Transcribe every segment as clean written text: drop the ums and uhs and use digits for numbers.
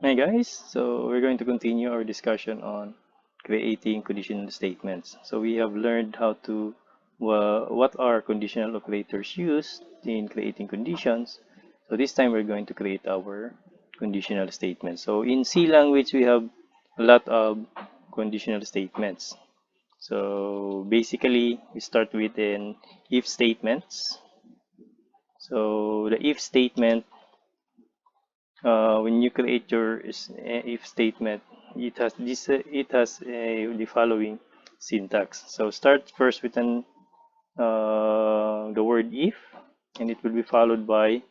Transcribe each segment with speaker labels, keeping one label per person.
Speaker 1: Hi guys, so we're going to continue our discussion on creating conditional statements. So we have learned how to what are conditional operators used in creating conditions. So this time we're going to create our conditional statements. So in C language we have a lot of conditional statements. So basically we start with an if statements. So the if statement when you create your if statement, it has the following syntax. So start first with the word if, and it will be followed by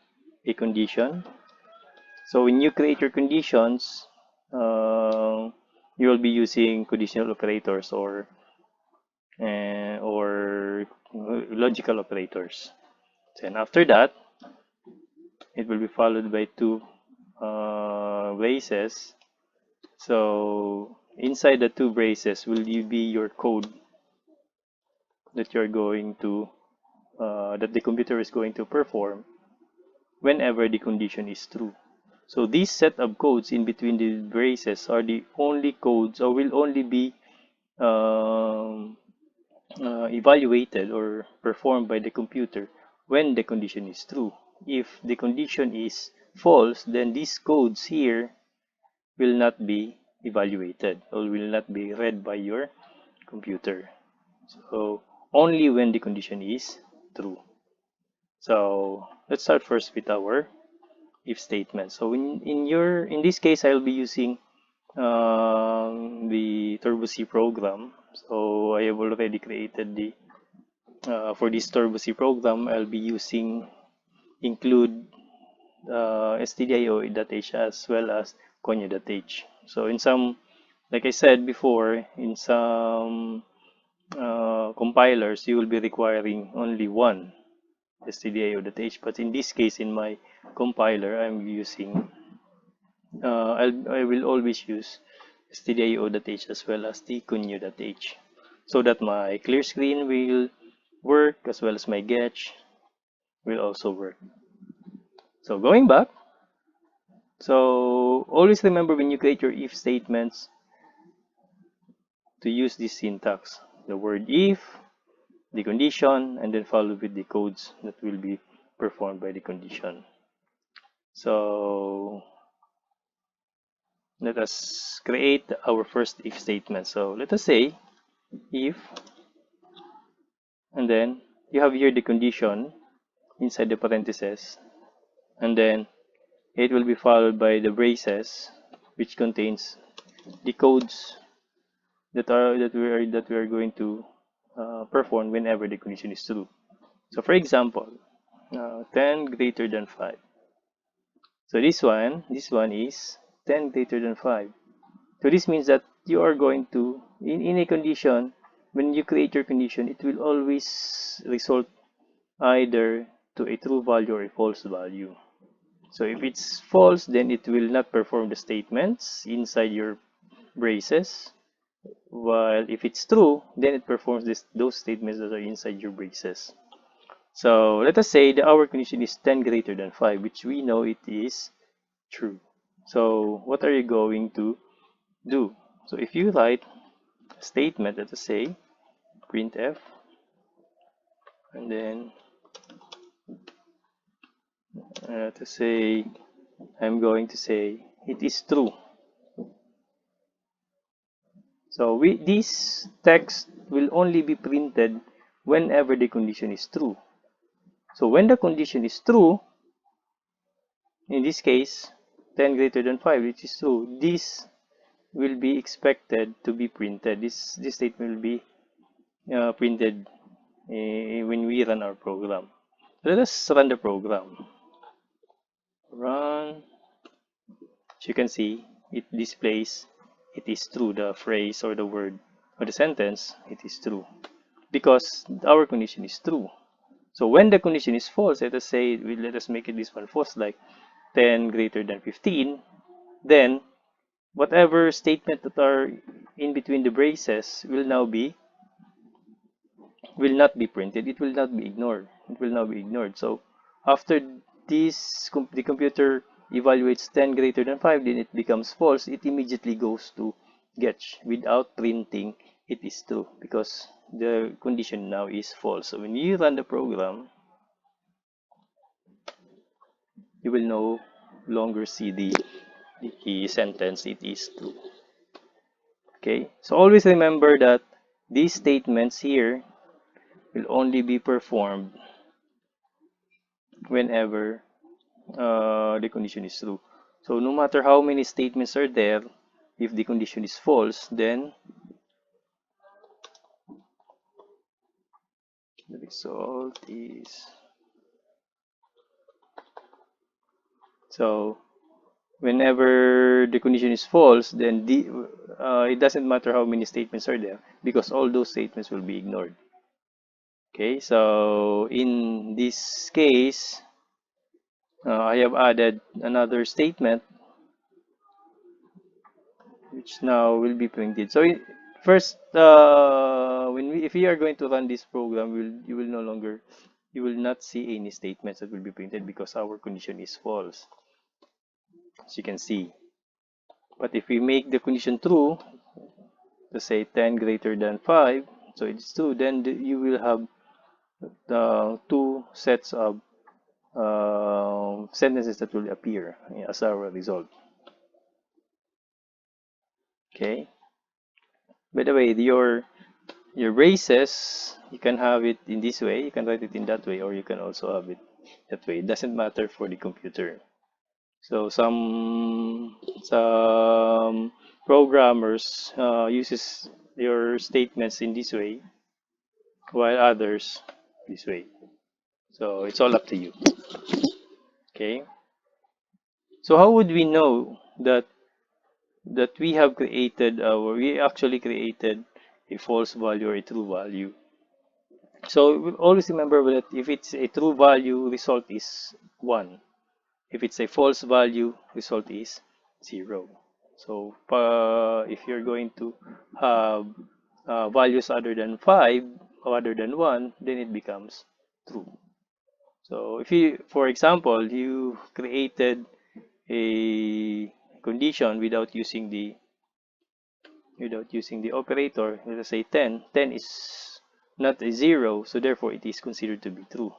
Speaker 1: a condition. So when you create your conditions, you will be using conditional operators or logical operators. Then after that, it will be followed by two braces. So inside the two braces will be your code that you're going to that the computer is going to perform whenever the condition is true. So these set of codes in between the braces are the only codes or will only be um, evaluated or performed by the computer when the condition is true. If the condition is false, then these codes here will not be evaluated or will not be read by your computer. So only when the condition is true. So let's start first with our if statement. So in this case, I'll be using the Turbo C program. So I have already created the for this Turbo C program. I'll be using include stdio.h as well as conio.h. So in some, like I said before, in some compilers, you will be requiring only one stdio.h. But in this case, in my compiler, I'm using, I will always use stdio.h as well as the conio.h so that my clear screen will work as well as my getch will also work. So going back, so always remember when you create your if statements to use this syntax. The word if, the condition, and then followed with the codes that will be performed by the condition. So let us create our first if statement. So let us say if, and then you have here the condition inside the parentheses, and then it will be followed by the braces, which contains the codes that we are going to perform whenever the condition is true. So for example, 10 greater than 5. So this one is 10 greater than 5. So this means that you are going to, in a condition, when you create your condition, it will always result either to a true value or a false value. So if it's false, then it will not perform the statements inside your braces. While if it's true, then it performs those statements that are inside your braces. So let us say the our condition is 10 greater than 5, which we know it is true. So what are you going to do? So if you write a statement, let us say printf, and then let us say I'm going to say it is true. So this text will only be printed whenever the condition is true. So when the condition is true, in this case 10 greater than 5, which is true, this will be expected to be printed. This statement will be printed when we run our program. Let us run the program. Run. As you can see, it displays it is true. The phrase or the word or the sentence, it is true, because our condition is true. So when the condition is false, let us say, let us make it this one false, like 10 greater than 15, then whatever statement that are in between the braces will not be printed. It will not be ignored. So after this, the computer evaluates 10 greater than 5, then it becomes false, it immediately goes to Getch without printing it is true because the condition now is false. So when you run the program, you will no longer see the sentence it is true. Okay, so always remember that these statements here will only be performed whenever the condition is true. So no matter how many statements are there, if the condition is false, then the result is. So whenever the condition is false, then it doesn't matter how many statements are there because all those statements will be ignored. Okay, so in this case, I have added another statement which now will be printed. So first, if we are going to run this program, you will not see any statements that will be printed because our condition is false, as you can see. But if we make the condition true, to say 10 greater than 5, so it's true, then you will have two sets of sentences that will appear as our result. Okay. By the way, your braces, you can have it in this way, you can write it in that way, or you can also have it that way. It doesn't matter for the computer. So some programmers uses your statements in this way, while others this way. So it's all up to you. Okay. So how would we know that we have created we actually created a false value or a true value? So always remember that if it's a true value, result is 1. If it's a false value, result is 0. So if you're going to have values other than 5 or other than 1, then it becomes true. So if you, for example, you created a condition without using the operator, let us say 10. 10 is not a 0, so therefore it is considered to be true.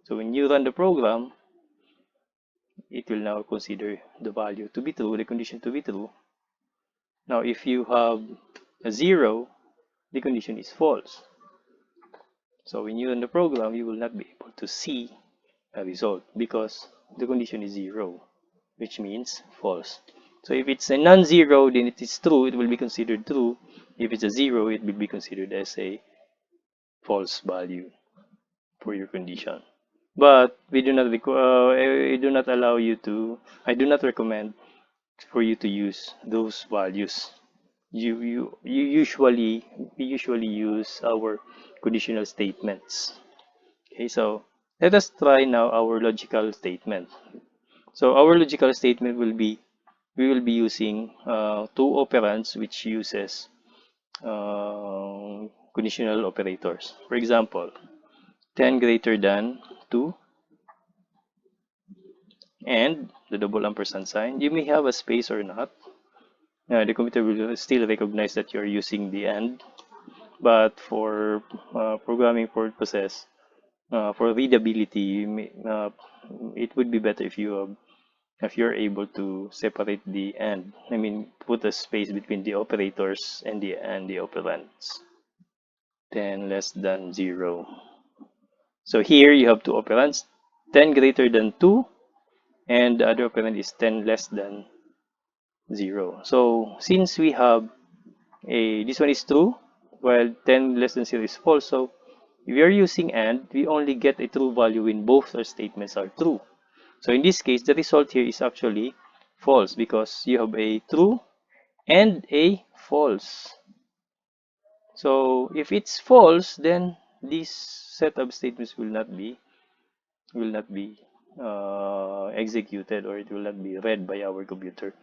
Speaker 1: So when you run the program, it will now consider the value to be true, the condition to be true. Now if you have a 0, the condition is false. So when you run the program, you will not be able to see a result because the condition is 0, which means false. So if it's a non-zero, then it is true, it will be considered true. If it's a 0, it will be considered as a false value for your condition. But we do not allow you to, I do not recommend for you to use those values. We usually use our conditional statements. Okay, so let us try now our logical statement. So our logical statement will be, we will be using two operands which uses conditional operators. For example, 10 greater than 2 and the double ampersand sign. You may have a space or not. The computer will still recognize that you're using the and, but for programming purposes, for readability, it would be better if you're able to separate the and. I mean, put a space between the operators and the operands. 10 less than 0. So here you have two operands, 10 greater than 2, and the other operand is 10 less than 0. So since we have this one is true, while 10 less than 0 is false, so if we are using and, we only get a true value when both our statements are true. So in this case, the result here is actually false because you have a true and a false. So if it's false, then this set of statements will not be executed, or it will not be read by our computer.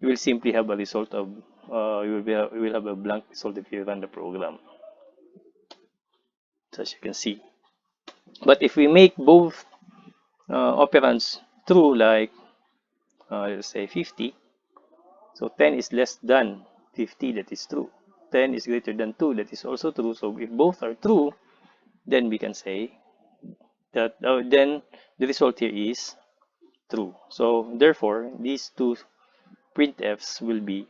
Speaker 1: You will simply have a result of you will have a blank result if you run the program, as you can see. But if we make both operands true, like let's say 50. So 10 is less than 50, that is true. 10 is greater than 2, that is also true. So if both are true, then we can say that then the result here is true. So therefore, these two printfs will be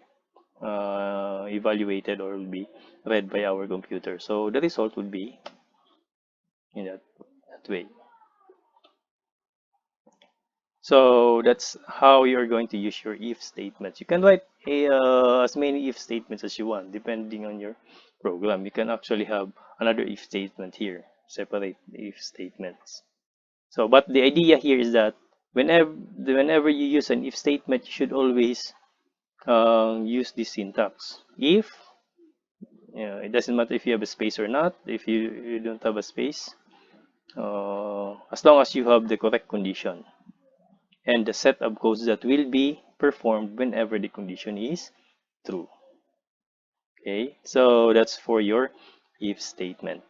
Speaker 1: evaluated or will be read by our computer. So the result would be in that way. So that's how you're going to use your if statements. You can write as many if statements as you want, depending on your program. You can actually have another if statement here, separate if statements. So, but the idea here is that whenever you use an if statement, you should always use this syntax. If, it doesn't matter if you have a space or not, if you don't have a space, as long as you have the correct condition and the set of codes that will be performed whenever the condition is true. Okay, so that's for your if statement.